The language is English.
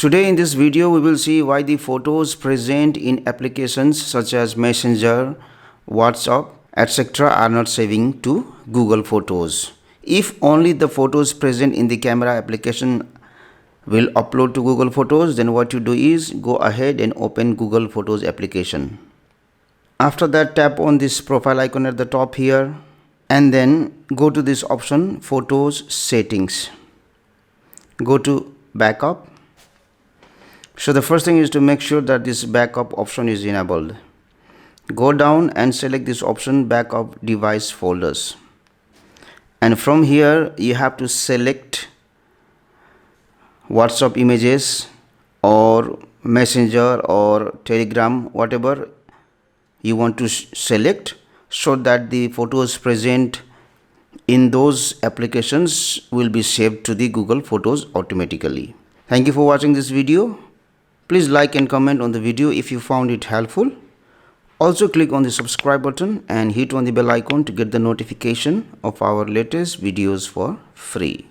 Today in this video we will see why the photos present in applications such as Messenger, WhatsApp, etc. are not saving to Google Photos. If only the photos present in the camera application will upload to Google Photos, then what you do is go ahead and open Google Photos application. After that, tap on this profile icon at the top here and then go to this option Photos Settings. Go to Backup. So the first thing is to make sure that this backup option is enabled. Go down and select this option Backup Device Folders. And from here you have to select WhatsApp images or Messenger or Telegram, whatever you want to select, so that the photos present in those applications will be saved to the Google Photos automatically. Thank you for watching this video. Please like and comment on the video if you found it helpful. Also click on the subscribe button and hit on the bell icon to get the notification of our latest videos for free.